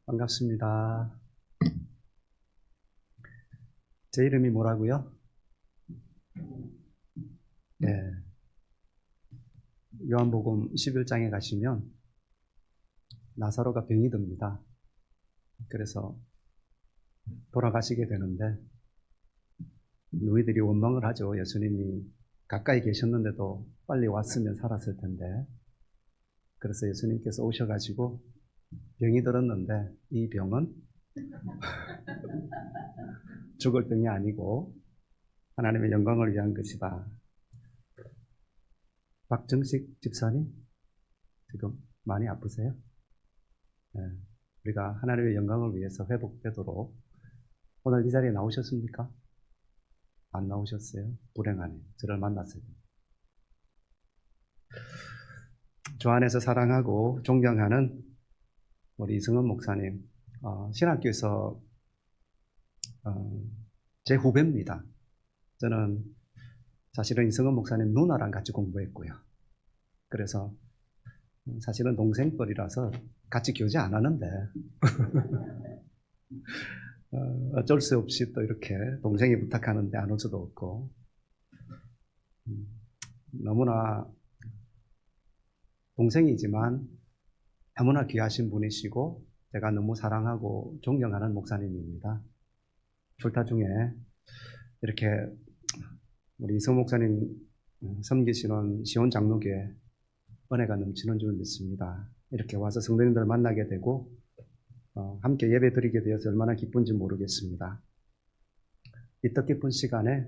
반갑습니다. 제 이름이 뭐라고요? 네. 요한복음 11장에 가시면 나사로가 병이 듭니다. 그래서 돌아가시게 되는데 너희들이 원망을 하죠. 예수님이 가까이 계셨는데도 빨리 왔으면 살았을 텐데. 그래서 예수님께서 오셔가지고 병이 들었는데 이 병은 죽을 병이 아니고 하나님의 영광을 위한 것이다. 박정식 집사님, 지금 많이 아프세요? 네, 우리가 하나님의 영광을 위해서 회복되도록 오늘 이 자리에 나오셨습니까? 안 나오셨어요? 불행하네. 저를 만났어요. 주 안에서 사랑하고 존경하는 우리 이승원 목사님, 신학교에서 제 후배입니다. 저는 사실은 이승원 목사님 누나랑 같이 공부했고요. 그래서 사실은 동생뻘이라서 같이 교제 안 하는데 어쩔 수 없이 또 이렇게 동생이 부탁하는데 안 올 수도 없고 너무나 동생이지만 너무나 귀하신 분이시고 제가 너무 사랑하고 존경하는 목사님입니다. 출타 중에 이렇게 우리 이승원 목사님 섬기시는 시온 장로교회 은혜가 넘치는 줄 믿습니다. 이렇게 와서 성도님들 만나게 되고 함께 예배 드리게 되어서 얼마나 기쁜지 모르겠습니다. 이 뜻깊은 시간에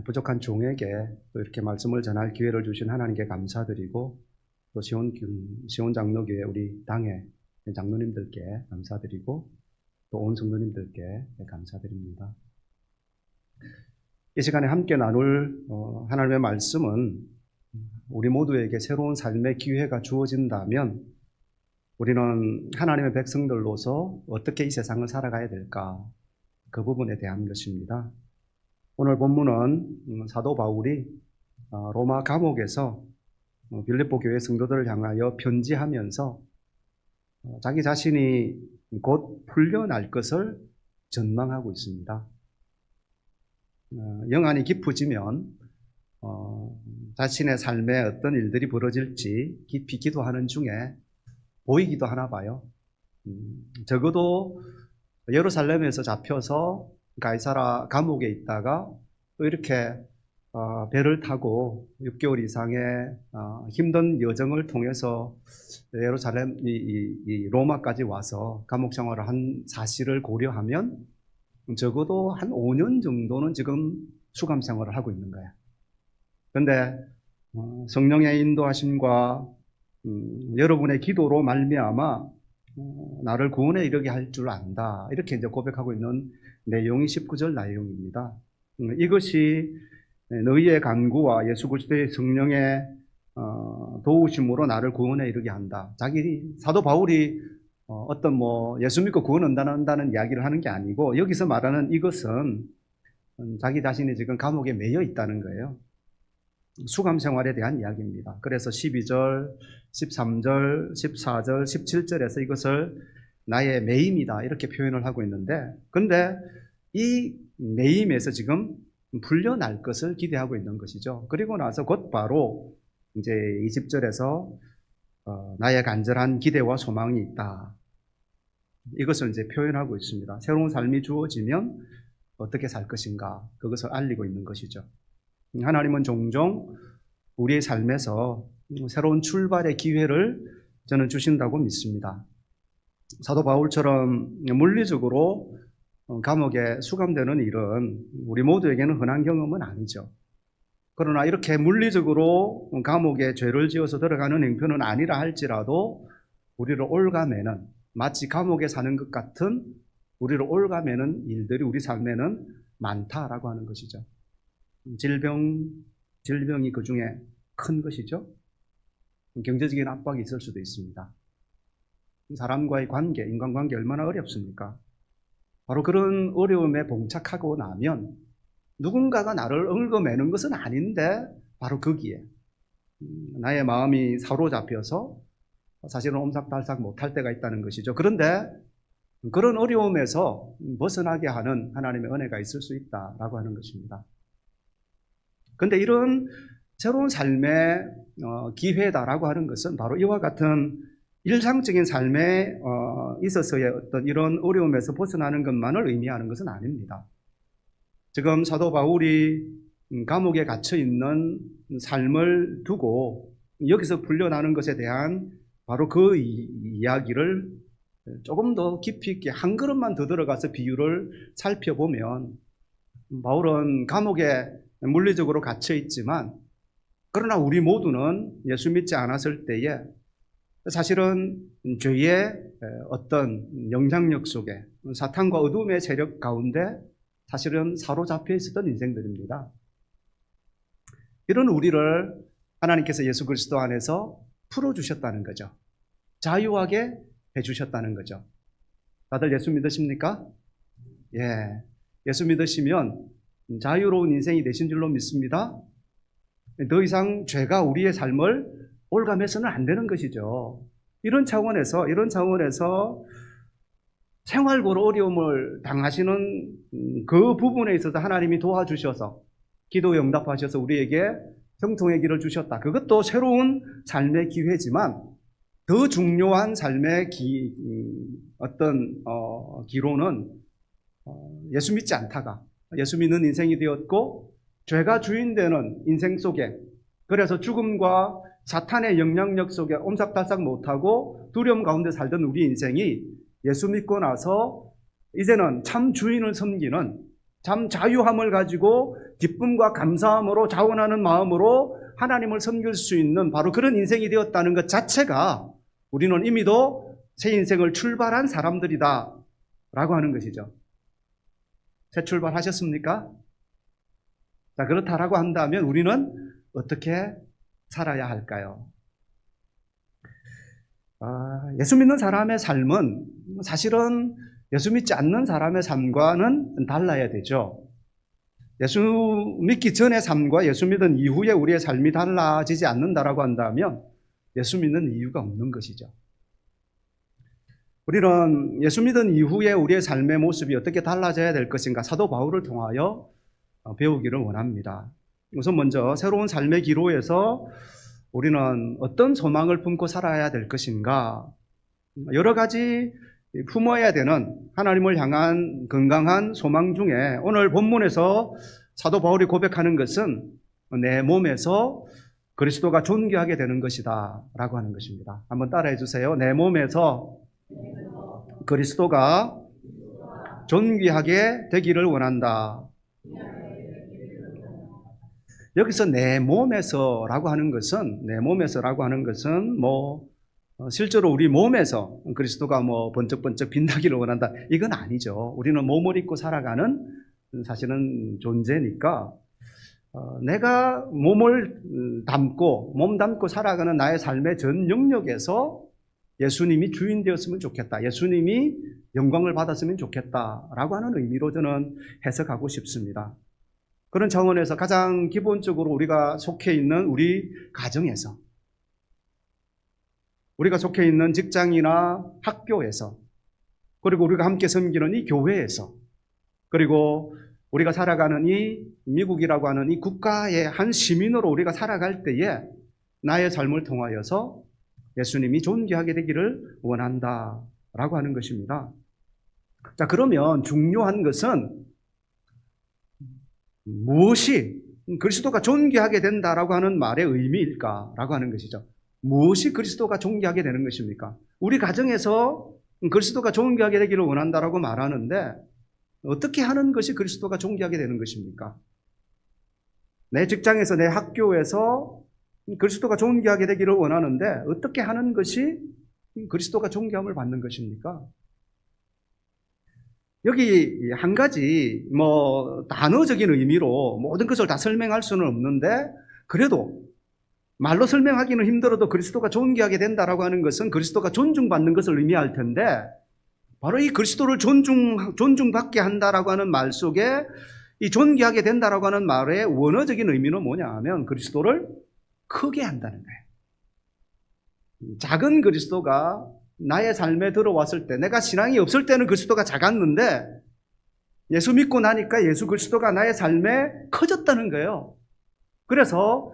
부족한 종에게 또 이렇게 말씀을 전할 기회를 주신 하나님께 감사드리고 또 시온 장로교회 우리 당의 장로님들께 감사드리고 또 온 성도님들께 감사드립니다. 이 시간에 함께 나눌 하나님의 말씀은 우리 모두에게 새로운 삶의 기회가 주어진다면 우리는 하나님의 백성들로서 어떻게 이 세상을 살아가야 될까? 그 부분에 대한 것입니다. 오늘 본문은 사도 바울이 로마 감옥에서 빌립보 교회 성도들을 향하여 편지하면서 자기 자신이 곧 풀려날 것을 전망하고 있습니다. 영안이 깊어지면 자신의 삶에 어떤 일들이 벌어질지 깊이 기도하는 중에 보이기도 하나 봐요. 적어도 예루살렘에서 잡혀서 가이사라 감옥에 있다가 또 이렇게 배를 타고 6개월 이상의 힘든 여정을 통해서 예루살렘 이 로마까지 와서 감옥 생활을 한 사실을 고려하면 적어도 한 5년 정도는 지금 수감 생활을 하고 있는 거야. 그런데 성령의 인도하심과 여러분의 기도로 말미암아 나를 구원에 이르게 할 줄 안다. 이렇게 이제 고백하고 있는 내용이 19절 내용입니다. 이것이 너희의 간구와 예수 그리스도의 성령의 도우심으로 나를 구원에 이르게 한다. 자기 사도 바울이 어떤 예수 믿고 구원 얻는다는 이야기를 하는 게 아니고 여기서 말하는 이것은 자기 자신이 지금 감옥에 매여 있다는 거예요. 수감 생활에 대한 이야기입니다. 그래서 12절, 13절, 14절, 17절에서 이것을 나의 매임이다 이렇게 표현을 하고 있는데 근데 이 매임에서 지금 풀려날 것을 기대하고 있는 것이죠. 그리고 나서 곧바로 이제 20절에서 나의 간절한 기대와 소망이 있다. 이것을 이제 표현하고 있습니다. 새로운 삶이 주어지면 어떻게 살 것인가 그것을 알리고 있는 것이죠. 하나님은 종종 우리의 삶에서 새로운 출발의 기회를 저는 주신다고 믿습니다. 사도 바울처럼 물리적으로 감옥에 수감되는 일은 우리 모두에게는 흔한 경험은 아니죠. 그러나 이렇게 물리적으로 감옥에 죄를 지어서 들어가는 행편은 아니라 할지라도 우리를 올가매는 마치 감옥에 사는 것 같은 우리를 올가매는 일들이 우리 삶에는 많다라고 하는 것이죠. 질병이 그 중에 큰 것이죠. 경제적인 압박이 있을 수도 있습니다. 사람과의 관계, 인간관계 얼마나 어렵습니까? 바로 그런 어려움에 봉착하고 나면 누군가가 나를 얽어매는 것은 아닌데 바로 거기에 나의 마음이 사로잡혀서 사실은 옴삭달싹 못할 때가 있다는 것이죠. 그런데 그런 어려움에서 벗어나게 하는 하나님의 은혜가 있을 수 있다라고 하는 것입니다. 그런데 이런 새로운 삶의 기회다라고 하는 것은 바로 이와 같은 일상적인 삶에 있어서의 어떤 이런 어려움에서 벗어나는 것만을 의미하는 것은 아닙니다. 지금 사도 바울이 감옥에 갇혀 있는 삶을 두고 여기서 풀려나는 것에 대한 바로 그 이야기를 조금 더 깊이 있게 한 걸음만 더 들어가서 비유를 살펴보면, 바울은 감옥에 물리적으로 갇혀 있지만 그러나 우리 모두는 예수 믿지 않았을 때에 사실은 죄의 어떤 영향력 속에 사탄과 어둠의 세력 가운데 사실은 사로잡혀 있었던 인생들입니다. 이런 우리를 하나님께서 예수 그리스도 안에서 풀어주셨다는 거죠. 자유하게 해주셨다는 거죠. 다들 예수 믿으십니까? 예. 예수 믿으시면 자유로운 인생이 되신 줄로 믿습니다. 더 이상 죄가 우리의 삶을 올가매서는 안 되는 것이죠. 이런 차원에서 생활고로 어려움을 당하시는 그 부분에 있어서 하나님이 도와주셔서 기도에 응답하셔서 우리에게 형통의 길을 주셨다. 그것도 새로운 삶의 기회지만 더 중요한 삶의 기로는 예수 믿지 않다가 예수 믿는 인생이 되었고 죄가 주인되는 인생 속에, 그래서 죽음과 사탄의 영향력 속에 옴삭달싹 못하고 두려움 가운데 살던 우리 인생이 예수 믿고 나서 이제는 참 주인을 섬기는, 참 자유함을 가지고 기쁨과 감사함으로 자원하는 마음으로 하나님을 섬길 수 있는 바로 그런 인생이 되었다는 것 자체가 우리는 이미도 새 인생을 출발한 사람들이다 라고 하는 것이죠. 새 출발하셨습니까? 자, 그렇다라고 한다면 우리는 어떻게 살아야 할까요? 예수 믿는 사람의 삶은 사실은 예수 믿지 않는 사람의 삶과는 달라야 되죠. 예수 믿기 전의 삶과 예수 믿은 이후에 우리의 삶이 달라지지 않는다라고 한다면 예수 믿는 이유가 없는 것이죠. 우리는 예수 믿은 이후에 우리의 삶의 모습이 어떻게 달라져야 될 것인가 사도 바울을 통하여 배우기를 원합니다. 우선 먼저 새로운 삶의 기로에서 우리는 어떤 소망을 품고 살아야 될 것인가, 여러 가지 품어야 되는 하나님을 향한 건강한 소망 중에 오늘 본문에서 사도 바울이 고백하는 것은 내 몸에서 그리스도가 존귀하게 되는 것이다 라고 하는 것입니다. 한번 따라해 주세요. 내 몸에서 그리스도가 존귀하게 되기를 원한다. 여기서 내 몸에서라고 하는 것은 실제로 우리 몸에서 그리스도가 번쩍번쩍 빛나기를 원한다, 이건 아니죠. 우리는 몸을 입고 살아가는 사실은 존재니까 내가 몸 담고 살아가는 나의 삶의 전 영역에서 예수님이 주인 되었으면 좋겠다, 예수님이 영광을 받았으면 좋겠다라고 하는 의미로 저는 해석하고 싶습니다. 그런 차원에서 가장 기본적으로 우리가 속해 있는 우리 가정에서, 우리가 속해 있는 직장이나 학교에서, 그리고 우리가 함께 섬기는 이 교회에서, 그리고 우리가 살아가는 이 미국이라고 하는 이 국가의 한 시민으로 우리가 살아갈 때에 나의 삶을 통하여서 예수님이 존귀하게 되기를 원한다라고 하는 것입니다. 자, 그러면 중요한 것은 무엇이 그리스도가 존귀하게 된다라고 하는 말의 의미일까라고 하는 것이죠. 무엇이 그리스도가 존귀하게 되는 것입니까? 우리 가정에서 그리스도가 존귀하게 되기를 원한다라고 말하는데 어떻게 하는 것이 그리스도가 존귀하게 되는 것입니까? 내 직장에서, 내 학교에서 그리스도가 존귀하게 되기를 원하는데 어떻게 하는 것이 그리스도가 존귀함을 받는 것입니까? 여기 한 가지 단어적인 의미로 모든 것을 다 설명할 수는 없는데, 그래도 말로 설명하기는 힘들어도 그리스도가 존귀하게 된다라고 하는 것은 그리스도가 존중받는 것을 의미할 텐데, 바로 이 그리스도를 존중받게 한다라고 하는 말 속에 이 존귀하게 된다라고 하는 말의 원어적인 의미는 뭐냐 하면 그리스도를 크게 한다는 거예요. 작은 그리스도가 나의 삶에 들어왔을 때, 내가 신앙이 없을 때는 그리스도가 작았는데 예수 믿고 나니까 예수 그리스도가 나의 삶에 커졌다는 거예요. 그래서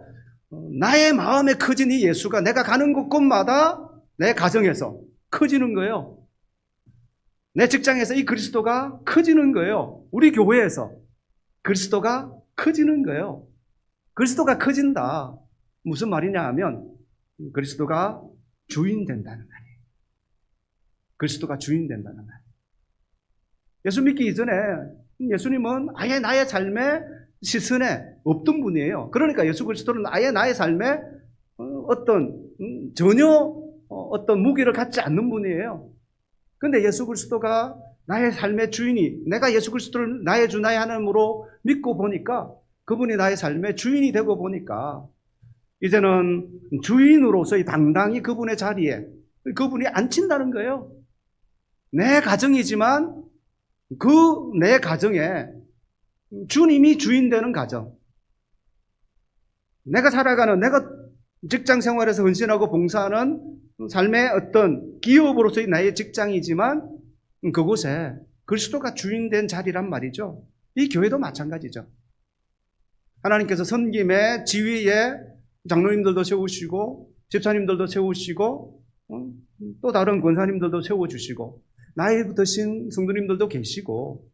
나의 마음에 커진 이 예수가 내가 가는 곳곳마다 내 가정에서 커지는 거예요. 내 직장에서 이 그리스도가 커지는 거예요. 우리 교회에서 그리스도가 커지는 거예요. 그리스도가 커진다. 무슨 말이냐 하면 그리스도가 주인 된다는 말이에요. 그리스도가 주인 된다는 말이에요. 예수 믿기 이전에 예수님은 아예 나의 삶의 시선에 없던 분이에요. 그러니까 예수 그리스도는 아예 나의 삶에 전혀 어떤 무기를 갖지 않는 분이에요. 근데 예수 그리스도가 나의 삶의 주인이, 내가 예수 그리스도를 나의 주, 나의 하나님으로 믿고 보니까 그분이 나의 삶의 주인이 되고 보니까 이제는 주인으로서 당당히 그분의 자리에 그분이 앉힌다는 거예요. 내 가정이지만 그 내 가정에 주님이 주인 되는 가정. 내가 직장 생활에서 헌신하고 봉사하는 삶의 어떤 기업으로서의 나의 직장이지만 그곳에 그리스도가 주인 된 자리란 말이죠. 이 교회도 마찬가지죠. 하나님께서 섬김의 지위에 장로님들도 세우시고 집사님들도 세우시고 또 다른 권사님들도 세워주시고 나이 드신 성도님들도 계시고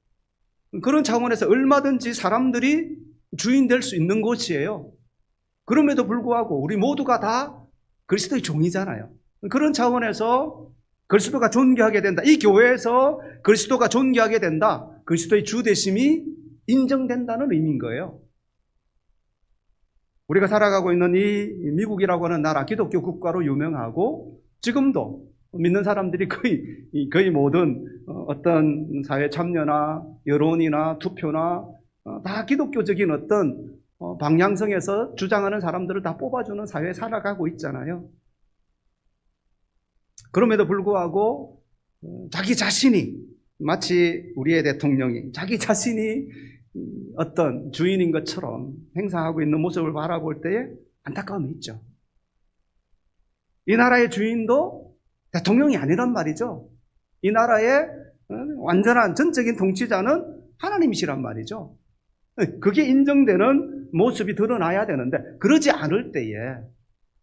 그런 차원에서 얼마든지 사람들이 주인 될 수 있는 곳이에요. 그럼에도 불구하고 우리 모두가 다 그리스도의 종이잖아요. 그런 차원에서 그리스도가 존귀하게 된다. 이 교회에서 그리스도가 존귀하게 된다. 그리스도의 주되심이 인정된다는 의미인 거예요. 우리가 살아가고 있는 이 미국이라고 하는 나라, 기독교 국가로 유명하고 지금도 믿는 사람들이 거의 모든 어떤 사회 참여나 여론이나 투표나 다 기독교적인 어떤 방향성에서 주장하는 사람들을 다 뽑아주는 사회에 살아가고 있잖아요. 그럼에도 불구하고 자기 자신이 마치 우리의 대통령이 자기 자신이 어떤 주인인 것처럼 행사하고 있는 모습을 바라볼 때에 안타까움이 있죠. 이 나라의 주인도 대통령이 아니란 말이죠. 이 나라의 완전한 전적인 통치자는 하나님이시란 말이죠. 그게 인정되는 모습이 드러나야 되는데 그러지 않을 때에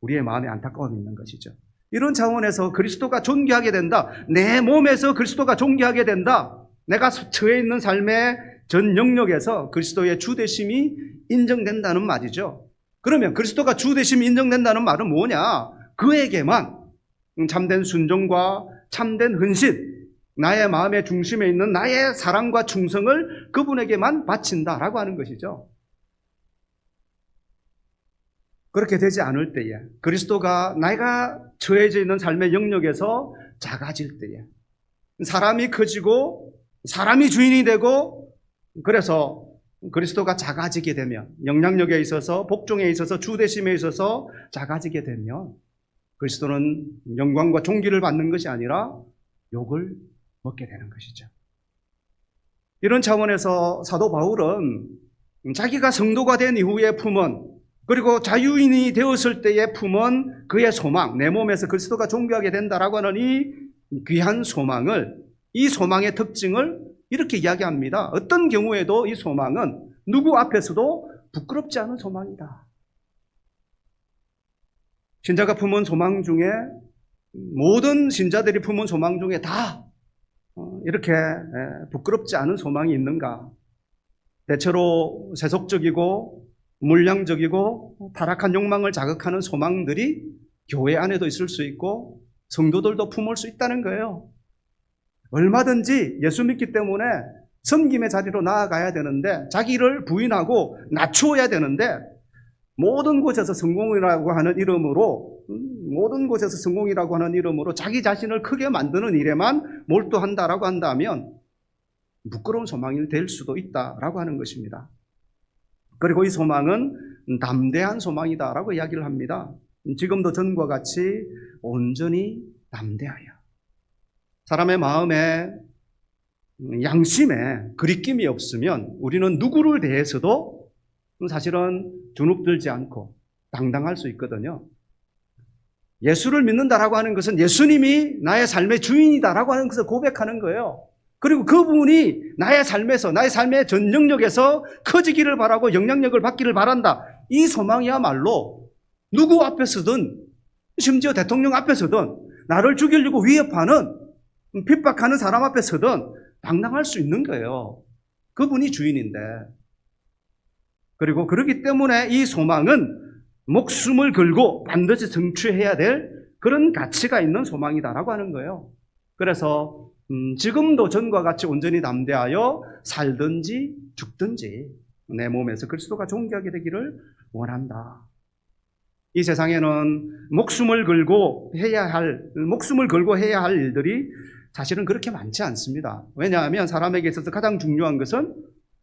우리의 마음에 안타까움이 있는 것이죠. 이런 차원에서 그리스도가 존귀하게 된다. 내 몸에서 그리스도가 존귀하게 된다. 내가 처해 있는 삶의 전 영역에서 그리스도의 주되심이 인정된다는 말이죠. 그러면 그리스도가 주되심이 인정된다는 말은 뭐냐? 그에게만 참된 순종과 참된 헌신, 나의 마음의 중심에 있는 나의 사랑과 충성을 그분에게만 바친다라고 하는 것이죠. 그렇게 되지 않을 때에 그리스도가 내가 처해져 있는 삶의 영역에서 작아질 때에 사람이 커지고 사람이 주인이 되고 그래서 그리스도가 작아지게 되면 영향력에 있어서 복종에 있어서 주대심에 있어서 작아지게 되면 그리스도는 영광과 존귀를 받는 것이 아니라 욕을 먹게 되는 것이죠. 이런 차원에서 사도 바울은 자기가 성도가 된 이후에 품은 그리고 자유인이 되었을 때에 품은 그의 소망, 내 몸에서 그리스도가 존귀하게 된다라고 하는 이 귀한 소망을, 이 소망의 특징을 이렇게 이야기합니다. 어떤 경우에도 이 소망은 누구 앞에서도 부끄럽지 않은 소망이다. 신자가 품은 소망 중에 모든 신자들이 품은 소망 중에 다 이렇게 부끄럽지 않은 소망이 있는가? 대체로 세속적이고 물량적이고 타락한 욕망을 자극하는 소망들이 교회 안에도 있을 수 있고 성도들도 품을 수 있다는 거예요. 얼마든지 예수 믿기 때문에 섬김의 자리로 나아가야 되는데 자기를 부인하고 낮추어야 되는데 모든 곳에서 성공이라고 하는 이름으로 자기 자신을 크게 만드는 일에만 몰두한다라고 한다면 부끄러운 소망이 될 수도 있다라고 하는 것입니다. 그리고 이 소망은 담대한 소망이다라고 이야기를 합니다. 지금도 전과 같이 온전히 담대하여 사람의 마음에 양심에 거리낌이 없으면 우리는 누구를 대해서도 사실은 주눅들지 않고 당당할 수 있거든요. 예수를 믿는다라고 하는 것은 예수님이 나의 삶의 주인이다라고 하는 것을 고백하는 거예요. 그리고 그분이 나의 삶에서, 나의 삶의 전 영역에서 커지기를 바라고 영향력을 받기를 바란다. 이 소망이야말로 누구 앞에서든, 심지어 대통령 앞에서든, 나를 죽이려고 위협하는, 핍박하는 사람 앞에서든 당당할 수 있는 거예요. 그분이 주인인데. 그리고 그렇기 때문에 이 소망은 목숨을 걸고 반드시 성취해야 될 그런 가치가 있는 소망이다라고 하는 거예요. 그래서 지금도 전과 같이 온전히 담대하여 살든지 죽든지 내 몸에서 그리스도가 존귀하게 되기를 원한다. 이 세상에는 목숨을 걸고 해야 할 일들이 사실은 그렇게 많지 않습니다. 왜냐하면 사람에게 있어서 가장 중요한 것은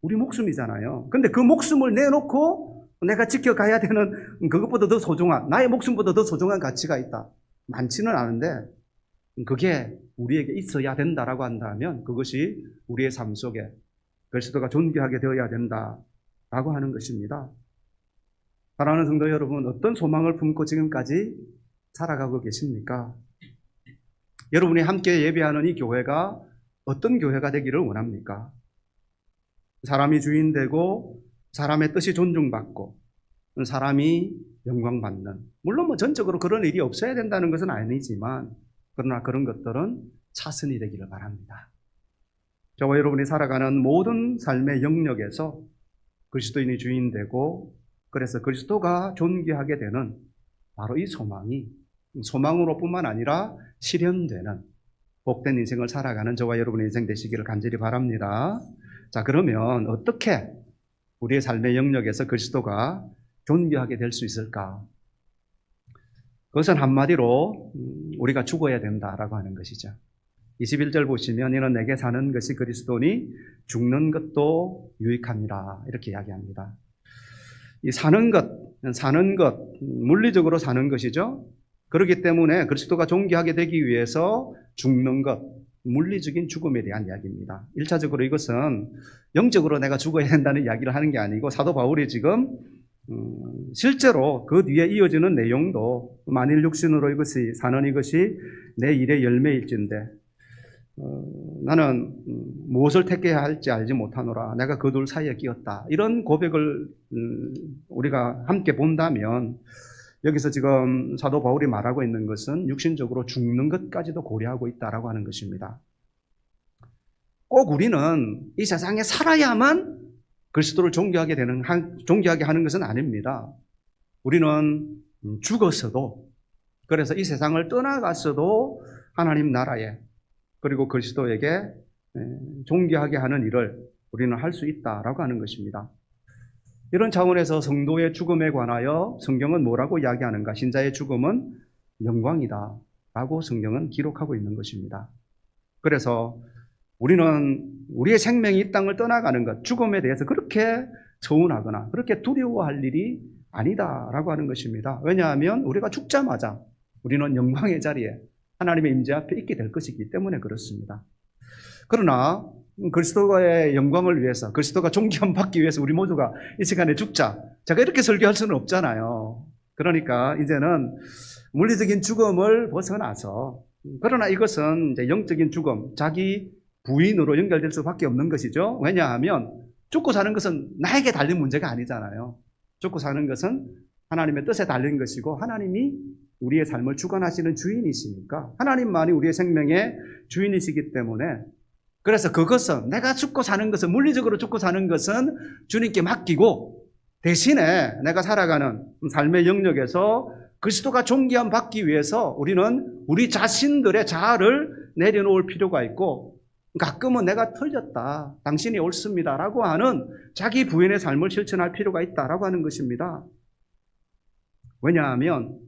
우리 목숨이잖아요. 근데 그 목숨을 내놓고 내가 지켜가야 되는 그것보다 더 소중한, 나의 목숨보다 더 소중한 가치가 있다. 많지는 않은데 그게 우리에게 있어야 된다라고 한다면 그것이 우리의 삶 속에 그리스도가 존귀하게 되어야 된다라고 하는 것입니다. 사랑하는 성도 여러분, 어떤 소망을 품고 지금까지 살아가고 계십니까? 여러분이 함께 예배하는 이 교회가 어떤 교회가 되기를 원합니까? 사람이 주인 되고 사람의 뜻이 존중받고 사람이 영광받는, 물론 전적으로 그런 일이 없어야 된다는 것은 아니지만 그러나 그런 것들은 차선이 되기를 바랍니다. 저와 여러분이 살아가는 모든 삶의 영역에서 그리스도인이 주인 되고 그래서 그리스도가 존귀하게 되는 바로 이 소망으로 뿐만 아니라 실현되는 복된 인생을 살아가는 저와 여러분의 인생 되시기를 간절히 바랍니다. 자, 그러면 어떻게 우리의 삶의 영역에서 그리스도가 존귀하게 될 수 있을까? 그것은 한마디로 우리가 죽어야 된다라고 하는 것이죠. 21절 보시면 이는 내게 사는 것이 그리스도니 죽는 것도 유익함이라 이렇게 이야기합니다. 이 사는 것, 물리적으로 사는 것이죠. 그렇기 때문에 그리스도가 존귀하게 되기 위해서 죽는 것, 물리적인 죽음에 대한 이야기입니다. 1차적으로 이것은 영적으로 내가 죽어야 된다는 이야기를 하는 게 아니고 사도 바울이 지금 실제로 그 뒤에 이어지는 내용도 만일 육신으로 이것이 사는 이것이 내 일의 열매일진데 나는 무엇을 택해야 할지 알지 못하노라. 내가 그 둘 사이에 끼었다. 이런 고백을 우리가 함께 본다면 여기서 지금 사도 바울이 말하고 있는 것은 육신적으로 죽는 것까지도 고려하고 있다라고 하는 것입니다. 꼭 우리는 이 세상에 살아야만 그리스도를 존귀하게 하는 것은 아닙니다. 우리는 죽었어도, 그래서 이 세상을 떠나갔어도 하나님 나라에 그리고 그리스도에게 존귀하게 하는 일을 우리는 할 수 있다라고 하는 것입니다. 이런 차원에서 성도의 죽음에 관하여 성경은 뭐라고 이야기하는가? 신자의 죽음은 영광이다 라고 성경은 기록하고 있는 것입니다. 그래서 우리는 우리의 생명이 이 땅을 떠나가는 것, 죽음에 대해서 그렇게 서운하거나 그렇게 두려워할 일이 아니다라고 하는 것입니다. 왜냐하면 우리가 죽자마자 우리는 영광의 자리에 하나님의 임재 앞에 있게 될 것이기 때문에 그렇습니다. 그러나 그리스도의 영광을 위해서, 그리스도가 존귀함 받기 위해서 우리 모두가 이 시간에 죽자. 제가 이렇게 설교할 수는 없잖아요. 그러니까 이제는 물리적인 죽음을 벗어나서, 그러나 이것은 이제 영적인 죽음, 자기 부인으로 연결될 수밖에 없는 것이죠. 왜냐하면 죽고 사는 것은 나에게 달린 문제가 아니잖아요. 죽고 사는 것은 하나님의 뜻에 달린 것이고 하나님이 우리의 삶을 주관하시는 주인이시니까 하나님만이 우리의 생명의 주인이시기 때문에 그래서 그것은 내가 죽고 사는 것은 물리적으로 죽고 사는 것은 주님께 맡기고 대신에 내가 살아가는 삶의 영역에서 그리스도가 존귀함 받기 위해서 우리는 우리 자신들의 자아를 내려놓을 필요가 있고 가끔은 내가 틀렸다, 당신이 옳습니다 라고 하는 자기 부인의 삶을 실천할 필요가 있다라고 하는 것입니다. 왜냐하면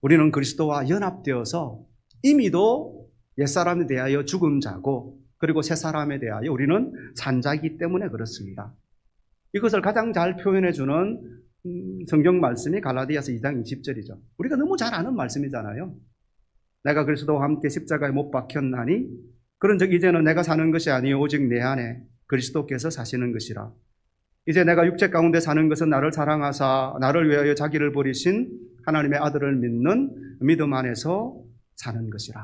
우리는 그리스도와 연합되어서 이미도 옛사람에 대하여 죽은 자고 그리고 새사람에 대하여 우리는 산 자이기 때문에 그렇습니다. 이것을 가장 잘 표현해주는 성경 말씀이 갈라디아서 2장 20절이죠. 우리가 너무 잘 아는 말씀이잖아요. 내가 그리스도와 함께 십자가에 못 박혔나니 그런즉 이제는 내가 사는 것이 아니요 오직 내 안에 그리스도께서 사시는 것이라. 이제 내가 육체 가운데 사는 것은 나를 사랑하사 나를 위하여 자기를 버리신 하나님의 아들을 믿는 믿음 안에서 사는 것이라.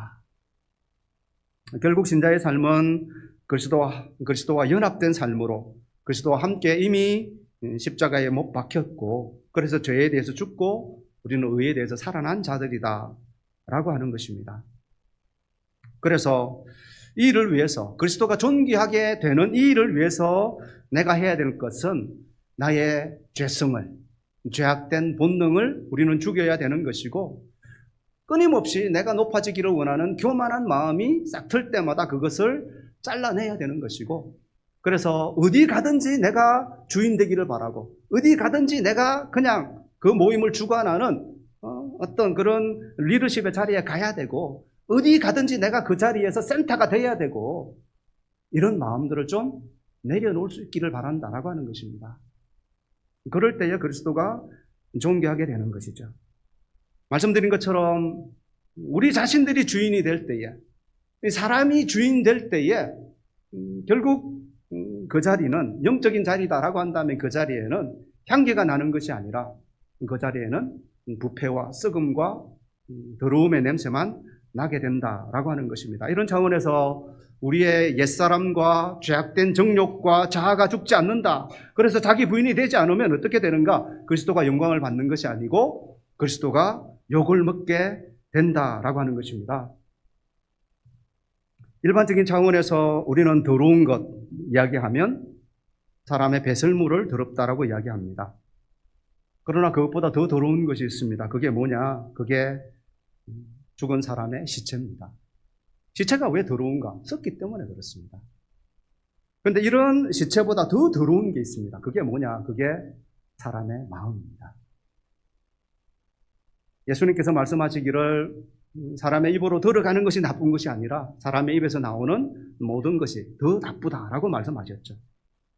결국 신자의 삶은 그리스도와 연합된 삶으로 그리스도와 함께 이미 십자가에 못 박혔고 그래서 죄에 대해서 죽고 우리는 의에 대해서 살아난 자들이다 라고 하는 것입니다. 그래서 이 일을 위해서 그리스도가 존귀하게 되는 이 일을 위해서 내가 해야 될 것은 나의 죄성을 죄악된 본능을 우리는 죽여야 되는 것이고 끊임없이 내가 높아지기를 원하는 교만한 마음이 싹틀 때마다 그것을 잘라내야 되는 것이고 그래서 어디 가든지 내가 주인 되기를 바라고 어디 가든지 내가 그냥 그 모임을 주관하는 어떤 그런 리더십의 자리에 가야 되고 어디 가든지 내가 그 자리에서 센터가 돼야 되고 이런 마음들을 좀 내려놓을 수 있기를 바란다라고 하는 것입니다. 그럴 때에 그리스도가 존귀하게 되는 것이죠. 말씀드린 것처럼 우리 자신들이 주인이 될 때에 사람이 주인 될 때에 결국 그 자리는 영적인 자리다라고 한다면 그 자리에는 향기가 나는 것이 아니라 그 자리에는 부패와 썩음과 더러움의 냄새만 나게 된다라고 하는 것입니다. 이런 차원에서 우리의 옛사람과 죄악된 정욕과 자아가 죽지 않는다. 그래서 자기 부인이 되지 않으면 어떻게 되는가? 그리스도가 영광을 받는 것이 아니고 그리스도가 욕을 먹게 된다라고 하는 것입니다. 일반적인 차원에서 우리는 더러운 것 이야기하면 사람의 배설물을 더럽다라고 이야기합니다. 그러나 그것보다 더 더러운 것이 있습니다. 그게 뭐냐? 그게 죽은 사람의 시체입니다. 시체가 왜 더러운가? 썩기 때문에 그렇습니다. 그런데 이런 시체보다 더 더러운 게 있습니다. 그게 뭐냐? 그게 사람의 마음입니다. 예수님께서 말씀하시기를 사람의 입으로 들어가는 것이 나쁜 것이 아니라 사람의 입에서 나오는 모든 것이 더 나쁘다라고 말씀하셨죠.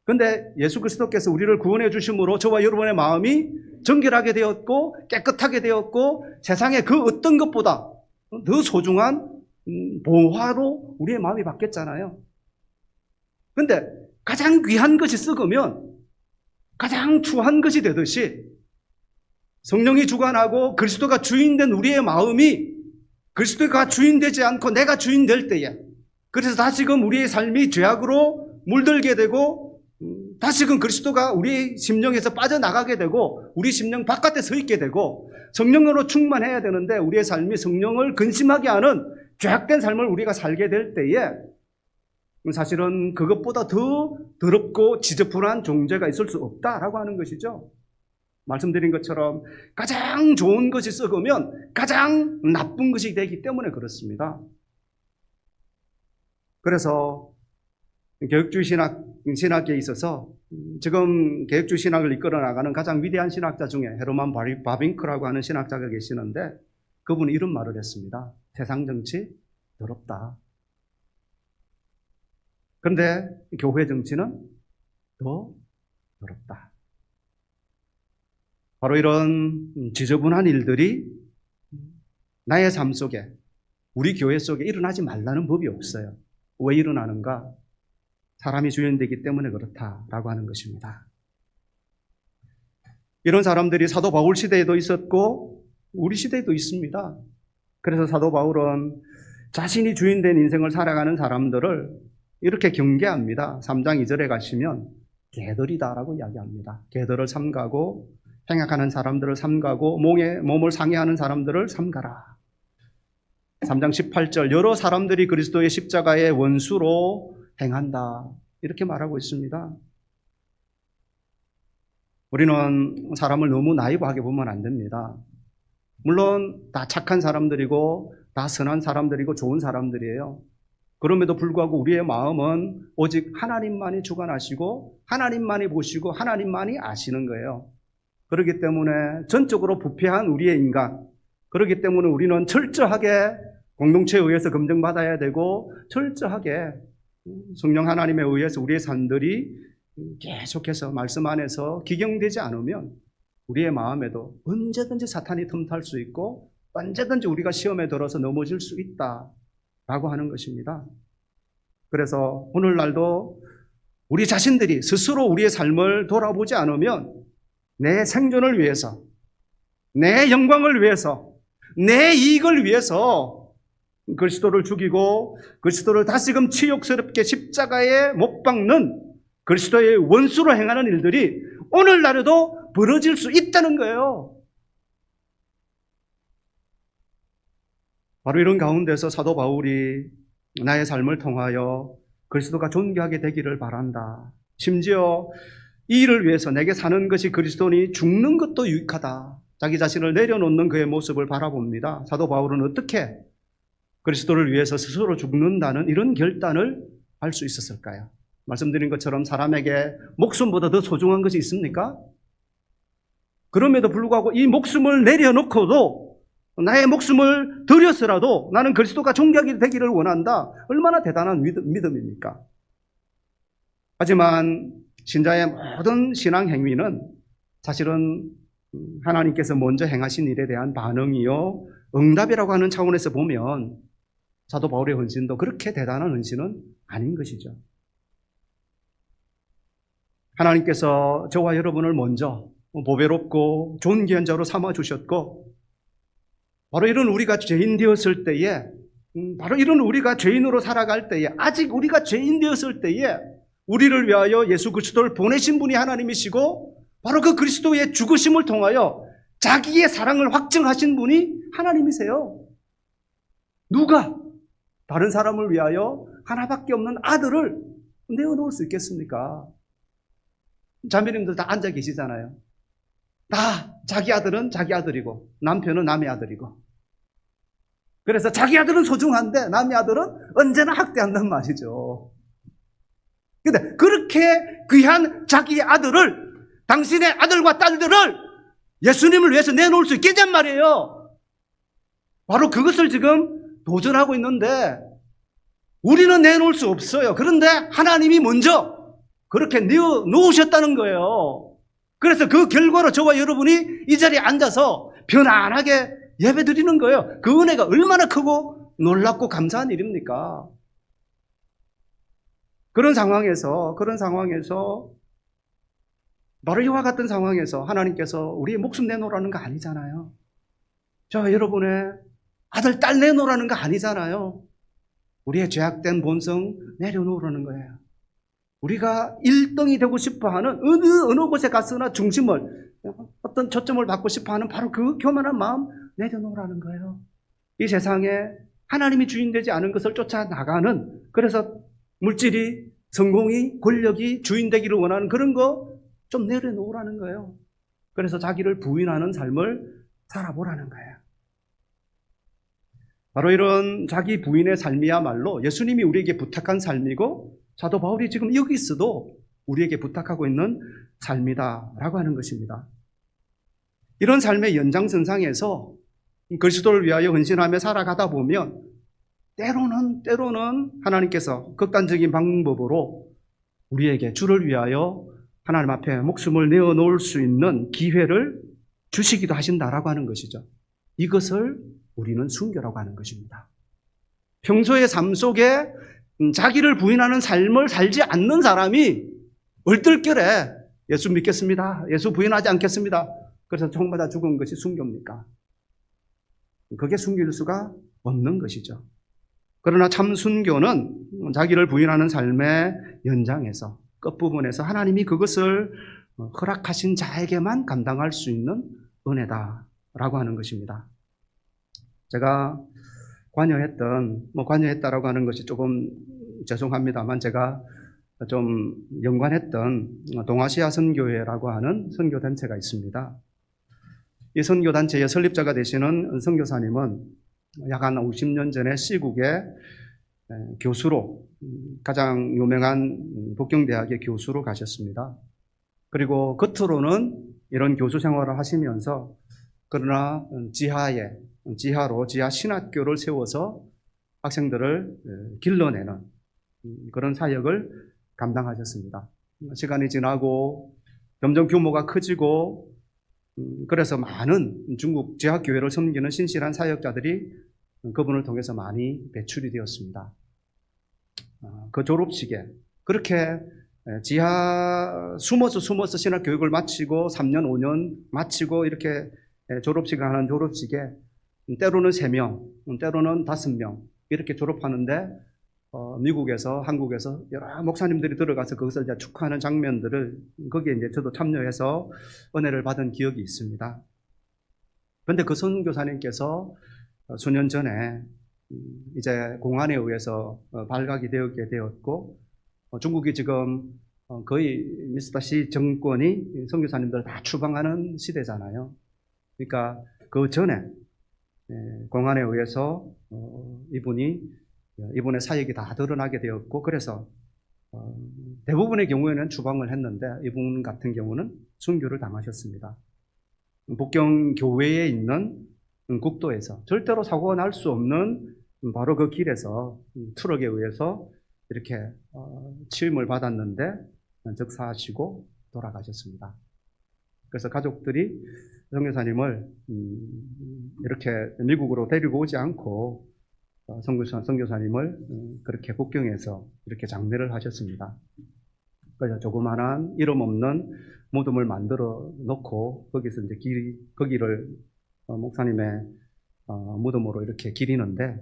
그런데 예수 그리스도께서 우리를 구원해 주심으로 저와 여러분의 마음이 정결하게 되었고 깨끗하게 되었고 세상의 그 어떤 것보다 더 소중한 보화로 우리의 마음이 바뀌었잖아요. 그런데 가장 귀한 것이 썩으면 가장 추한 것이 되듯이 성령이 주관하고 그리스도가 주인된 우리의 마음이 그리스도가 주인되지 않고 내가 주인될 때에 그래서 다시금 우리의 삶이 죄악으로 물들게 되고 다시금 그리스도가 우리의 심령에서 빠져나가게 되고 우리 심령 바깥에 서 있게 되고 성령으로 충만해야 되는데 우리의 삶이 성령을 근심하게 하는 죄악된 삶을 우리가 살게 될 때에 사실은 그것보다 더 더럽고 지저분한 존재가 있을 수 없다라고 하는 것이죠. 말씀드린 것처럼 가장 좋은 것이 썩으면 가장 나쁜 것이 되기 때문에 그렇습니다. 그래서 개혁주의 신학에 있어서 지금 개혁주의 신학을 이끌어 나가는 가장 위대한 신학자 중에 헤르만 바빙크라고 하는 신학자가 계시는데 그분이 이런 말을 했습니다. 세상 정치 더럽다. 그런데 교회 정치는 더 더럽다. 바로 이런 지저분한 일들이 나의 삶 속에 우리 교회 속에 일어나지 말라는 법이 없어요. 왜 일어나는가? 사람이 주인되기 때문에 그렇다라고 하는 것입니다. 이런 사람들이 사도 바울 시대에도 있었고 우리 시대에도 있습니다. 그래서 사도 바울은 자신이 주인된 인생을 살아가는 사람들을 이렇게 경계합니다. 3장 2절에 가시면 개들이다라고 이야기합니다. 개들을 삼가고 행악하는 사람들을 삼가고 몸을 상해하는 사람들을 삼가라. 3장 18절 여러 사람들이 그리스도의 십자가의 원수로 행한다. 이렇게 말하고 있습니다. 우리는 사람을 너무 나이브하게 보면 안 됩니다. 물론 다 착한 사람들이고 다 선한 사람들이고 좋은 사람들이에요. 그럼에도 불구하고 우리의 마음은 오직 하나님만이 주관하시고 하나님만이 보시고 하나님만이 아시는 거예요. 그렇기 때문에 전적으로 부패한 우리의 인간, 그렇기 때문에 우리는 철저하게 공동체에 의해서 검증받아야 되고 철저하게 성령 하나님에 의해서 우리의 삶들이 계속해서 말씀 안에서 기경되지 않으면 우리의 마음에도 언제든지 사탄이 틈탈 수 있고 언제든지 우리가 시험에 들어서 넘어질 수 있다라고 하는 것입니다. 그래서 오늘날도 우리 자신들이 스스로 우리의 삶을 돌아보지 않으면 내 생존을 위해서, 내 영광을 위해서, 내 이익을 위해서 그리스도를 죽이고 그리스도를 다시금 치욕스럽게 십자가에 못 박는 그리스도의 원수로 행하는 일들이 오늘날에도 벌어질 수 있다는 거예요. 바로 이런 가운데서 사도 바울이 나의 삶을 통하여 그리스도가 존귀하게 되기를 바란다. 심지어 이 일을 위해서 내게 사는 것이 그리스도니 죽는 것도 유익하다. 자기 자신을 내려놓는 그의 모습을 바라봅니다. 사도 바울은 어떻게 그리스도를 위해서 스스로 죽는다는 이런 결단을 할 수 있었을까요? 말씀드린 것처럼 사람에게 목숨보다 더 소중한 것이 있습니까? 그럼에도 불구하고 이 목숨을 내려놓고도 나의 목숨을 들여서라도 나는 그리스도가 존귀하게 되기를 원한다. 얼마나 대단한 믿음입니까? 하지만 신자의 모든 신앙 행위는 사실은 하나님께서 먼저 행하신 일에 대한 반응이요 응답이라고 하는 차원에서 보면 사도 바울의 헌신도 그렇게 대단한 헌신은 아닌 것이죠. 하나님께서 저와 여러분을 먼저 보배롭고 존귀한 자로 삼아주셨고 바로 이런 우리가 죄인 되었을 때에 바로 이런 우리가 죄인으로 살아갈 때에 아직 우리가 죄인 되었을 때에 우리를 위하여 예수 그리스도를 보내신 분이 하나님이시고 바로 그 그리스도의 죽으심을 통하여 자기의 사랑을 확증하신 분이 하나님이세요. 누가 다른 사람을 위하여 하나밖에 없는 아들을 내어놓을 수 있겠습니까? 자매님들 다 앉아 계시잖아요. 다 자기 아들은 자기 아들이고 남편은 남의 아들이고 그래서 자기 아들은 소중한데 남의 아들은 언제나 학대한단 말이죠. 근데 그렇게 귀한 자기의 아들을 당신의 아들과 딸들을 예수님을 위해서 내놓을 수 있겠냔 말이에요. 바로 그것을 지금 도전하고 있는데 우리는 내놓을 수 없어요. 그런데 하나님이 먼저 그렇게 내어놓으셨다는 거예요. 그래서 그 결과로 저와 여러분이 이 자리에 앉아서 편안하게 예배 드리는 거예요. 그 은혜가 얼마나 크고 놀랍고 감사한 일입니까? 그런 상황에서 바로 이와 같은 상황에서 하나님께서 우리의 목숨 내놓으라는 거 아니잖아요. 저와 여러분의 아들, 딸 내놓으라는 거 아니잖아요. 우리의 죄악된 본성 내려놓으라는 거예요. 우리가 1등이 되고 싶어하는 어느 곳에 갔으나 중심을 어떤 초점을 받고 싶어하는 바로 그 교만한 마음 내려놓으라는 거예요. 이 세상에 하나님이 주인 되지 않은 것을 쫓아나가는 그래서 물질이 성공이 권력이 주인 되기를 원하는 그런 거 좀 내려놓으라는 거예요. 그래서 자기를 부인하는 삶을 살아보라는 거예요. 바로 이런 자기 부인의 삶이야말로 예수님이 우리에게 부탁한 삶이고 사도 바울이 지금 여기서도 우리에게 부탁하고 있는 삶이다라고 하는 것입니다. 이런 삶의 연장선상에서 그리스도를 위하여 헌신하며 살아가다 보면 때로는 하나님께서 극단적인 방법으로 우리에게 주를 위하여 하나님 앞에 목숨을 내어놓을 수 있는 기회를 주시기도 하신다라고 하는 것이죠. 이것을 우리는 순교라고 하는 것입니다. 평소의 삶 속에 자기를 부인하는 삶을 살지 않는 사람이 얼떨결에 예수 믿겠습니다. 예수 부인하지 않겠습니다. 그래서 총받아 죽은 것이 순교입니까? 그게 순교일 수가 없는 것이죠. 그러나 참 순교는 자기를 부인하는 삶의 연장에서 끝부분에서 하나님이 그것을 허락하신 자에게만 감당할 수 있는 은혜다라고 하는 것입니다. 제가 관여했다라고 하는 것이 조금 죄송합니다만 제가 좀 연관했던 동아시아 선교회라고 하는 선교단체가 있습니다. 이 선교단체의 설립자가 되시는 선교사님은 약 한 50년 전에 시국의 교수로 가장 유명한 북경대학의 교수로 가셨습니다. 그리고 겉으로는 이런 교수 생활을 하시면서 그러나 지하로 지하 신학교를 세워서 학생들을 길러내는 그런 사역을 감당하셨습니다. 시간이 지나고 점점 규모가 커지고 그래서 많은 중국 지하교회를 섬기는 신실한 사역자들이 그분을 통해서 많이 배출이 되었습니다. 그 졸업식에 그렇게 숨어서 신학교육을 마치고 3년, 5년 마치고 이렇게 졸업식을 하는 졸업식에 때로는 3명, 때로는 5명 이렇게 졸업하는데 미국에서 한국에서 여러 목사님들이 들어가서 그것을 이제 축하하는 장면들을 거기에 이제 저도 참여해서 은혜를 받은 기억이 있습니다. 그런데 그 선교사님께서 수년 전에 이제 공안에 의해서 발각이 되게 되었고 중국이 지금 거의 미쓰다시 정권이 선교사님들 다 추방하는 시대잖아요. 그러니까 그 전에 공안에 의해서 이분의 사역이 다 드러나게 되었고 그래서 대부분의 경우에는 추방을 했는데 이분 같은 경우는 순교를 당하셨습니다. 북경 교회에 있는 국도에서 절대로 사고가 날 수 없는 바로 그 길에서 트럭에 의해서 이렇게 치임을 받았는데 즉사하시고 돌아가셨습니다. 그래서 가족들이 선교사님을 이렇게 미국으로 데리고 오지 않고 선교사님을 그렇게 북경에서 이렇게 장례를 하셨습니다. 그래서 조그만한 이름 없는 무덤을 만들어 놓고 거기서 이제 거기를 목사님의 무덤으로 이렇게 기리는데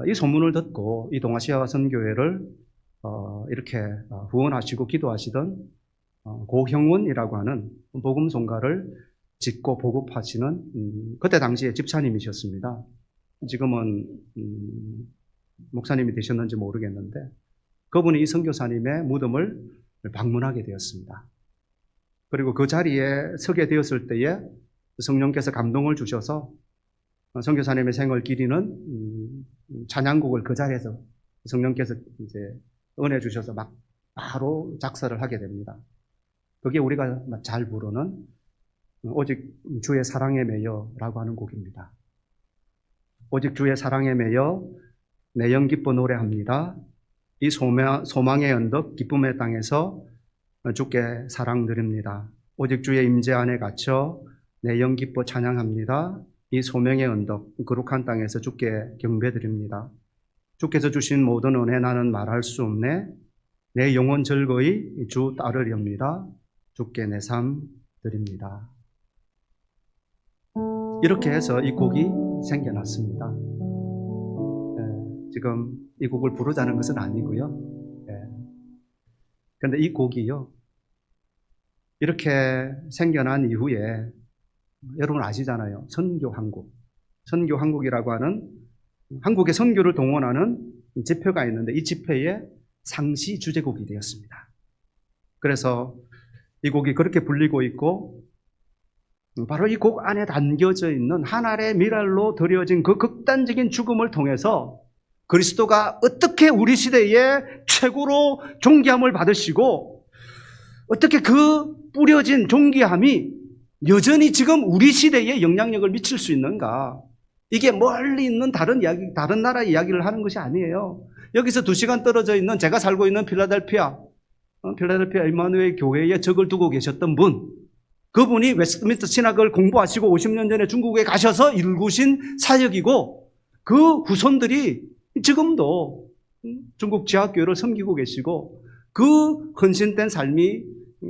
이 소문을 듣고 이 동아시아 선교회를 이렇게 후원하시고 기도하시던 고형원이라고 하는 복음송가를 짓고 보급하시는 그때 당시에 집사님이셨습니다. 지금은 목사님이 되셨는지 모르겠는데 그분이 이 선교사님의 무덤을 방문하게 되었습니다. 그리고 그 자리에 서게 되었을 때에 성령께서 감동을 주셔서 선교사님의 생을 기리는 찬양곡을 그 자리에서 성령께서 이제 은혜 주셔서 막 바로 작사를 하게 됩니다. 그게 우리가 잘 부르는 오직 주의 사랑에 매여라고 하는 곡입니다. 오직 주의 사랑에 매여 내 영 기뻐 노래합니다. 이 소망의 언덕 기쁨의 땅에서 주께 사랑 드립니다. 오직 주의 임재 안에 갇혀 내 영 기뻐 찬양합니다. 이 소명의 언덕 거룩한 땅에서 주께 경배 드립니다. 주께서 주신 모든 은혜 나는 말할 수 없네. 내 영혼 즐거이 주 따르렵니다. 주께 내 삶 드립니다. 이렇게 해서 이 곡이 생겨났습니다. 지금 이 곡을 부르자는 것은 아니고요. 그런데 이 곡이요, 이렇게 생겨난 이후에 여러분 아시잖아요. 선교한국. 선교한국이라고 하는 한국의 선교를 동원하는 집회가 있는데 이 집회의 상시 주제곡이 되었습니다. 그래서 이 곡이 그렇게 불리고 있고 바로 이 곡 안에 담겨져 있는 한 알의 밀알로 드려진 그 극단적인 죽음을 통해서 그리스도가 어떻게 우리 시대에 최고로 존귀함을 받으시고 어떻게 그 뿌려진 존귀함이 여전히 지금 우리 시대에 영향력을 미칠 수 있는가? 이게 멀리 있는 다른 이야기, 다른 나라 이야기를 하는 것이 아니에요. 여기서 2시간 떨어져 있는 제가 살고 있는 필라델피아 임마누엘 교회에 적을 두고 계셨던 분, 그분이 웨스트민스터 신학을 공부하시고 50년 전에 중국에 가셔서 일구신 사역이고 그 후손들이 지금도 중국 지하교회를 섬기고 계시고 그 헌신된 삶이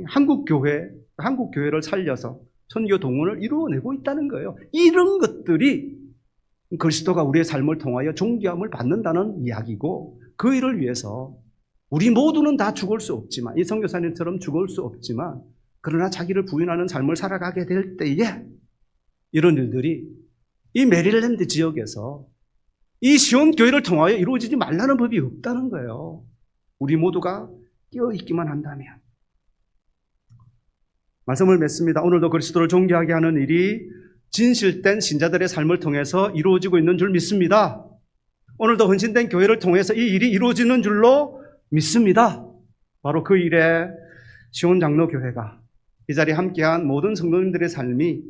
한국 교회를 살려서 선교 동원을 이루어내고 있다는 거예요. 이런 것들이 그리스도가 우리의 삶을 통하여 존귀함을 받는다는 이야기고 그 일을 위해서 우리 모두는 다 죽을 수 없지만 이 선교사님처럼 죽을 수 없지만 그러나 자기를 부인하는 삶을 살아가게 될 때에 이런 일들이 이 메릴랜드 지역에서 이 시온 교회를 통하여 이루어지지 말라는 법이 없다는 거예요. 우리 모두가 깨어있기만 한다면. 말씀을 맺습니다. 오늘도 그리스도를 존귀하게 하는 일이 진실된 신자들의 삶을 통해서 이루어지고 있는 줄 믿습니다. 오늘도 헌신된 교회를 통해서 이 일이 이루어지는 줄로 믿습니다. 바로 그 일에 시온 장로교회가 이 자리에 함께한 모든 성도님들의 삶이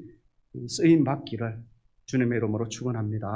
쓰임 받기를 주님의 이름으로 축원합니다.